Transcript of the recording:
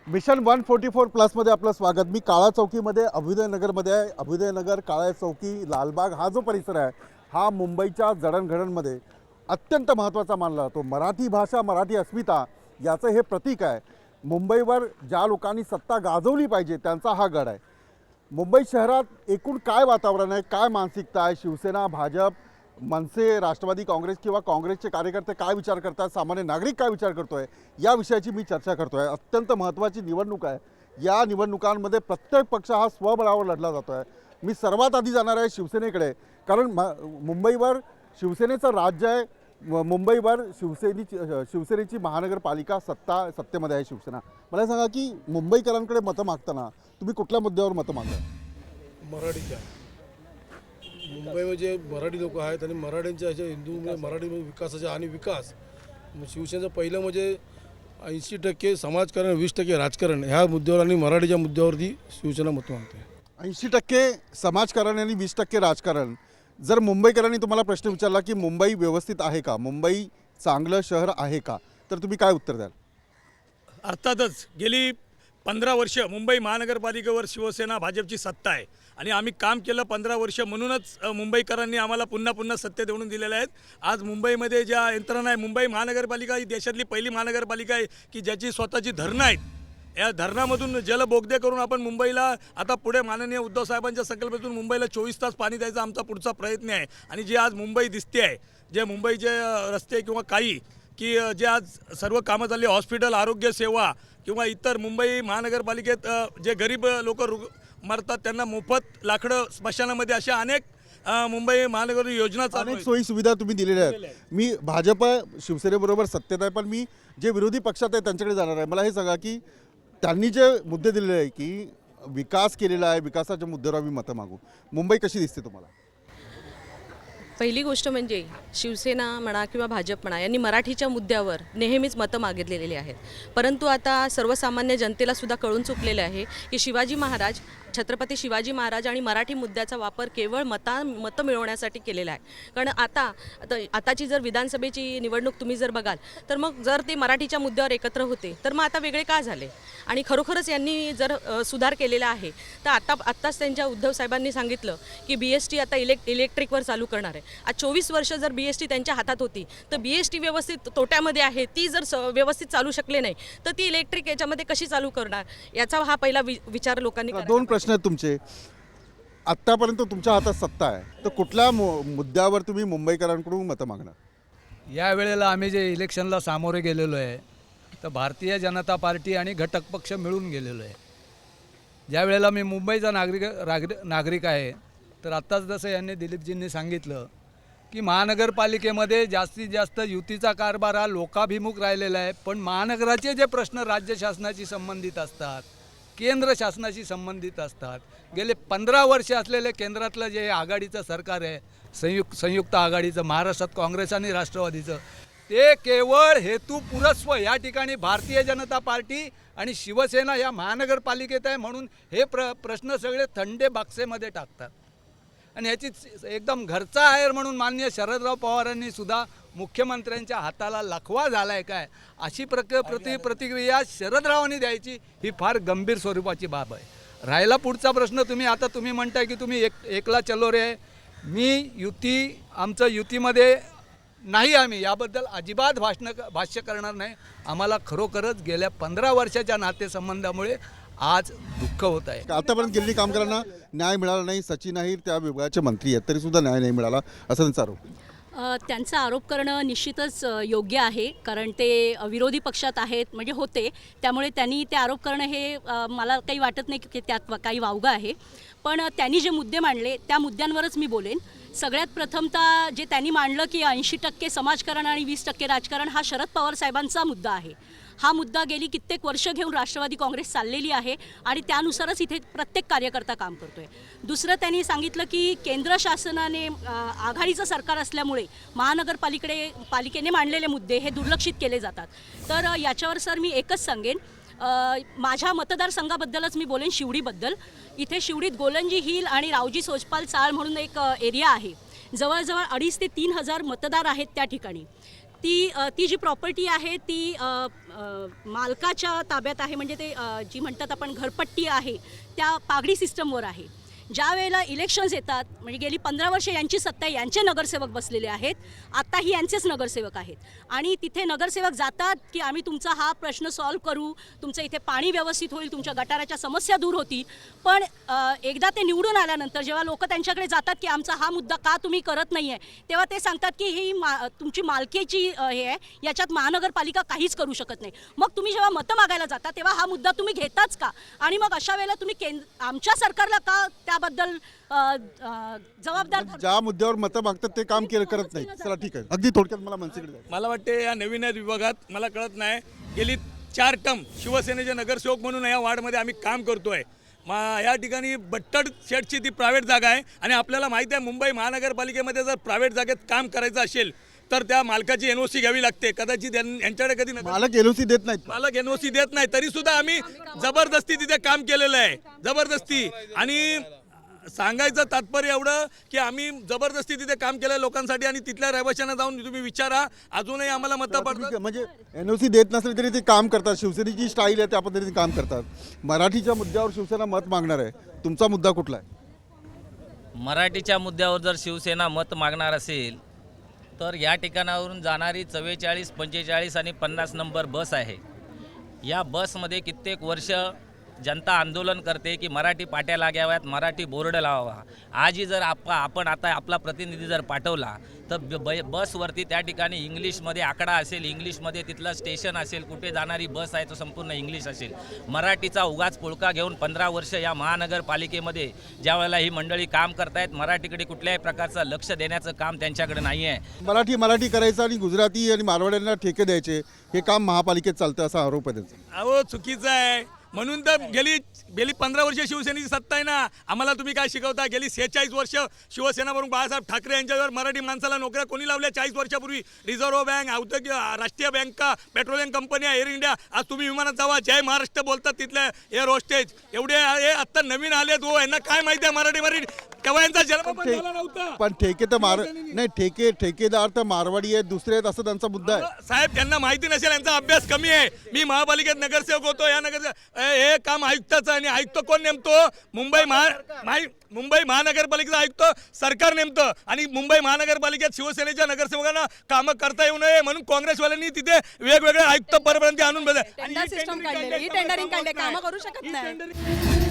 Mission 144 प्लसमध्ये आपलं स्वागत। मी काळा चौकीमध्ये अभ्युदयनगरमध्ये आहे। अभ्युदयनगर, काळा चौकी, लालबाग हा जो परिसर आहे हा मुंबईच्या जडणघडणमध्ये अत्यंत महत्त्वाचा मानला जातो। मराठी भाषा, मराठी अस्मिता याचं हे प्रतीक आहे। मुंबईवर ज्या लोकांनी सत्ता गाजवली पाहिजे त्यांचा हा गड आहे। मुंबई शहरात एकूण काय वातावरण आहे, काय मानसिकता आहे, शिवसेना, भाजप, मनसे, राष्ट्रवादी काँग्रेस किंवा काँग्रेसचे कार्यकर्ते काय विचार करतात, सामान्य नागरिक काय विचार करतोय, या विषयाची मी चर्चा करतोय। अत्यंत महत्त्वाची निवडणूक आहे। या निवडणुकांमध्ये प्रत्येक पक्ष हा स्वबळावर लढला जातोय। मी सर्वात आधी जाणार आहे शिवसेनेकडे, कारण मुंबईवर शिवसेनेचं राज्य आहे। मुंबईवर शिवसेनेची महानगरपालिका सत्तेमध्ये आहे शिवसेना। मला सांगा की मुंबईकरांकडे मतं मागताना तुम्ही कुठल्या मुद्द्यावर मतं मागता? मराठीच्या मुंबईमध्ये मराठी लोक आहेत आणि मराठ्यांच्या अशा हिंदू मराठी विकासाच्या आणि विकास शिवसेनेचं पहिलं म्हणजे 80% समाजकारण 20% राजकारण ह्या मुद्द्यावर आणि मराठीच्या मुद्द्यावरती शिवसेना मत मागते। 80% समाजकारण आणि 20% राजकारण। जर मुंबईकरांनी तुम्हाला प्रश्न विचारला की मुंबई व्यवस्थित आहे का, मुंबई चांगलं शहर आहे का, तर तुम्ही काय उत्तर द्याल? अर्थातच गेली 15 वर्ष मुंबई महानगरपालिकेवर शिवसेना भाजपची सत्ता आहे आणि आम्ही काम केलं 15 वर्ष, म्हणूनच मुंबईकरांनी आम्हाला पुन्हा पुन्हा सत्तेत देऊन दिलेल्या आहेत। आज मुंबईमध्ये ज्या यंत्रणा आहे, मुंबई महानगरपालिका ही देशातली पहिली महानगरपालिका आहे की ज्याची स्वतःची धरणं आहेत। या धरणामधून जलबोगदे करून आपण मुंबईला आता पुढे माननीय उद्धव साहेबांच्या संकल्पनेतून मुंबईला 24 तास पाणी द्यायचा आमचा पुढचा प्रयत्न आहे। आणि जी आज मुंबई दिसते आहे, जे मुंबईचे रस्ते किंवा काही की जे आज सर्व कामं झाली, हॉस्पिटल, आरोग्य सेवा किंवा इतर मुंबई महानगरपालिकेत जे गरीब लोक मरतात त्यांना मोफत लाकडं स्मशानामध्ये, अशा अनेक मुंबई महानगर योजना चालू अनेक आहेत। सोयी सुविधा तुम्ही दिलेल्या आहेत। मी भाजप शिवसेनेबरोबर सत्तेत आहे, पण मी जे विरोधी पक्षात आहे त्यांच्याकडे जाणार आहे। मला हे सांगा की त्यांनी जे मुद्दे दिलेले आहे की विकास केलेला आहे, विकासाच्या मुद्द्यावर आम्ही मतं मागू, मुंबई कशी दिसते तुम्हाला? पहिली गोष्ट म्हणजे शिवसेना म्हणा किंवा भाजप म्हणा यांनी मराठीच्या मुद्द्यावर नेहमीच मतं मागितलेली आहेत, परंतु आता सर्वसामान्य जनतेला सुद्धा कळून चुकलेले आहे की शिवाजी महाराज, छत्रपती शिवाजी महाराज आणि मराठी मुद्द्याचा वापर केवळ मतं मिळवण्यासाठी केलेला आहे। कारण आताची जर विधानसभेची निवडणूक तुम्ही जर बघाल तर मग जर ते मराठीच्या मुद्द्यावर एकत्र होते तर मग आता वेगळे का झाले? आणि खरोखरच यांनी जर सुधार केलेला आहे तर आत्ताच त्यांच्या उद्धव साहेबांनी सांगितलं की BST आता इलेक्ट्रिकवर चालू करणार आहे। आज 24 वर्ष जर BST त्यांच्या हातात होती तर BST व्यवस्थित तोट्यामध्ये आहे, ती जर व्यवस्थित चालू शकले नाही तर ती इलेक्ट्रिक याच्यामध्ये कशी चालू करणार, याचा हा पहिला विचार लोकांनी करायला दोन प्रश्न आहेत तुमचे। आत्तापर्यंत तुमच्या हातात सत्ता आहे, तर कुठल्या मुद्द्यावर तुम्ही मुंबईकरांकडून मतं मागणार? या वेळेला आम्ही जे इलेक्शनला सामोरे गेलेलो आहे तर भारतीय जनता पार्टी आणि घटक पक्ष मिळून गेलेलो आहे। ज्या वेळेला मी मुंबईचा नागरिक आहे तर आत्ताच जसं यांनी दिलीपजींनी सांगितलं की महानगरपालिकेमध्ये जास्तीत जास्त युतीचा कारभार हा लोकाभिमुख राहिलेला आहे, पण महानगराचे जे प्रश्न राज्य शासनाशी संबंधित असतात, केंद्र शासनाशी संबंधित असतात, गेले 15 वर्ष असलेले केंद्रातलं जे आघाडीचं सरकार आहे, संयुक्त आघाडीचं, महाराष्ट्रात काँग्रेस आणि राष्ट्रवादीचं, ते केवळ हेतुपुरस्व या ठिकाणी भारतीय जनता पार्टी आणि शिवसेना या महानगरपालिकेत आहे म्हणून हे प्रश्न सगळे थंडे बॉक्सेमध्ये टाकतात। आणि याची एकदम घरचा आहेर म्हणून माननीय शरदराव पवारांनी सुद्धा मुख्यमंत्र्यांच्या हाताला लखवा झाला आहे काय, अशी प्रतिक्रिया शरदरावांनी द्यायची ही फार गंभीर स्वरूपाची बाब आहे। राहिला पुढचा प्रश्न, तुम्ही म्हणताय की तुम्ही एकला चलो रे, आमचं युतीमध्ये नाही, आम्ही याबद्दल अजिबात भाष्य करणार नाही। आम्हाला खरोखरच गेल्या 15 वर्षाच्या नातेसंबंधामुळे आज दुःख होत आहे। आतापर्यंत गेलेली कामगारांना न्याय मिळाला नाही, सचिन अहिर त्या विभागाचे मंत्री आहेत तरी सुद्धा न्याय नाही मिळाला असं त्यांचा आरोप। त्यांचा आरोप करणं निश्चितच योग्य आहे, कारण ते विरोधी पक्षात आहेत म्हणजे होते, त्यामुळे त्यांनी ते आरोप करणं हे मला काही वाटत नाही की त्यात काही वावगं आहे। पण त्यांनी जे मुद्दे मांडले त्या मुद्द्यांवरच मी बोलेन। सगळ्यात प्रथमतः जे त्यांनी मांडलं की 80% समाजकारण आणि 20% राजकारण हा शरद पवार साहेबांचा मुद्दा आहे। हा मुद्दा गेली कित्येक वर्ष घेऊन राष्ट्रवादी काँग्रेस चाललेली आहे आणि त्यानुसारच इथे प्रत्येक कार्यकर्ता काम करतोय। दुसरं त्यांनी सांगितलं की केंद्र शासनाने आघाडीचं सरकार असल्यामुळे महानगरपालिकेने मांडलेले मुद्दे हे दुर्लक्षित केले जातात। तर याच्यावर सर मी एकच सांगेन, माझ्या मतदारसंघाबद्दलच मी बोलेन, शिवडीबद्दल। इथे शिवडीत गोलंजी हिल आणि रावजी सोजपाल चाळ म्हणून एक एरिया आहे, जवळजवळ 2,500 ते 3,000 मतदार आहेत त्या ठिकाणी। ती जी प्रॉपर्टी आहे ती मालकाच्या ताब्यात आहे. म्हणजे ते जी म्हणतात आपण घरपट्टी आहे त्या पागडी सिस्टमवर आहे. ज्या वेळेला इलेक्शन्स येतात, म्हणजे गेली 15 वर्षे यांची सत्ता आहे, यांचे नगरसेवक बसलेले आहेत, आत्ताही यांचेच नगरसेवक आहेत. आणि तिथे नगरसेवक जातात की आम्ही तुमचा हा प्रश्न सॉल्व्ह करू, तुमचं इथे पाणी व्यवस्थित होईल, तुमच्या गटाराच्या समस्या दूर होतील. पण एकदा ते निवडून आल्यानंतर जेव्हा लोक त्यांच्याकडे जातात की आमचा हा मुद्दा का तुम्ही करत नाही आहे, तेव्हा ते सांगतात की ही तुमची मालकीची हे आहे, याच्यात महानगरपालिका काहीच करू शकत नाही. मग तुम्ही जेव्हा मतं मागायला जाता तेव्हा हा मुद्दा तुम्ही घेताच का? आणि मग अशा वेळेला तुम्ही आमच्या सरकारला का त्याबद्दल जबाबदार धरता? ज्या मुद्द्यावर मतं मागतात ते काम करत नाही. चला ठीक आहे, अगदी थोडक्यात मला मनसेकडे जायचं. मला वाटते या नवीन विभागात मला कळत नाही, गेली 4 टर्म शिवसेनेचे नगरसेवक म्हणून या वार्डमध्ये आम्ही काम करतोय. या ठिकाणी बट्टड शेडची ती प्रायव्हेट जागा आहे आणि आपल्याला माहिती आहे मुंबई महानगरपालिकेमध्ये जर प्रायव्हेट जागेत काम करायचं असेल तर त्या मालकाची NOC घ्यावी लागते. कदाचित यांच्याकडे कधी मालक LOC देत नाहीत. मालक NOC देत नाही, तरी सुद्धा आम्ही जबरदस्ती तिथे काम केलेलं आहे, जबरदस्ती. आणि सांगायचं तात्पर्य एवढं की आम्ही जबरदस्ती तिथे काम केलं लोकांसाठी आणि तिथल्या रहिवाशांना जाऊन तुम्ही विचारा, अजूनही आम्हाला मतं पडतात. म्हणजे NOC देत नसले तरी ते काम करतात. शिवसेनेची स्टाईल आहे त्या पद्धतीने काम करतात. मराठीच्या मुद्द्यावर शिवसेना मत मागणार आहे. तुमचा मुद्दा कुठला आहे? मराठीच्या मुद्द्यावर जर शिवसेना मत मागणार असेल तर या ठिकाणावरून जाणारी 44, 45 आणि 50 नंबर बस आहे. या बसमध्ये कित्येक वर्ष जनता आंदोलन करते की मराठी पाट्या लागाव्यात, मराठी बोर्ड लावावा. आजही जर आपण आता आपला प्रतिनिधी जर पाठवला तर बसवरती त्या ठिकाणी इंग्लिशमध्ये आकडा असेल, इंग्लिशमध्ये तिथलं स्टेशन असेल, कुठे जाणारी बस आहे तो संपूर्ण इंग्लिश असेल. मराठीचा उगाच पुळका घेऊन 15 वर्ष या महानगरपालिकेमध्ये ज्या वेळेला ही मंडळी काम करतायत, मराठीकडे कुठल्याही प्रकारचं लक्ष देण्याचं काम त्यांच्याकडे नाही आहे. मराठी करायचं आणि गुजराती आणि मारवाड्यांना ठेके द्यायचे हे काम महापालिकेत चालतं असा आरोप आहे त्यांचा. अहो चुकीचं आहे. म्हणून तर गेली 15 वर्ष शिवसेनेची सत्ता आहे ना. आम्हाला तुम्ही काय शिकवता? गेली 46 वर्ष शिवसेनावरून बाळासाहेब ठाकरे यांच्यावर मराठी माणसाला नोकऱ्या कोणी लावल्या? 40 वर्षापूर्वी रिझर्व्ह बँक, औद्योगिक राष्ट्रीय बँका, पेट्रोलियम कंपन्या, एअर इंडिया. आज तुम्ही विमानात जावा, जय महाराष्ट्र बोलतात तिथल्या एअर होस्टेज. एवढे हे आत्ता नवीन आलेत हो, यांना काय माहिती आहे मराठी? तेव्हा यांचा जन्म पण झाला नव्हता. पण ठेके तर नाही, ठेकेदार तर मारवाडी आहेत, दुसरे आहेत असं त्यांचा मुद्दा आहे. साहेब त्यांना माहिती नसेल, यांचा अभ्यास कमी आहे. मी महापालिकेत नगरसेवक होतो. या हे काम आयुक्ताचं आणि आयुक्त कोण नेमतो? मुंबई महानगरपालिकेचा आयुक्त सरकार नेमतं. आणि मुंबई महानगरपालिकेत शिवसेनेच्या नगरसेवकांना कामं करता येऊ नये म्हणून काँग्रेसवाल्यांनी तिथे वेगवेगळे आयुक्त परपर्यंत आणून बघा. टेंडरिंग काढले, काम करू शकत नाही.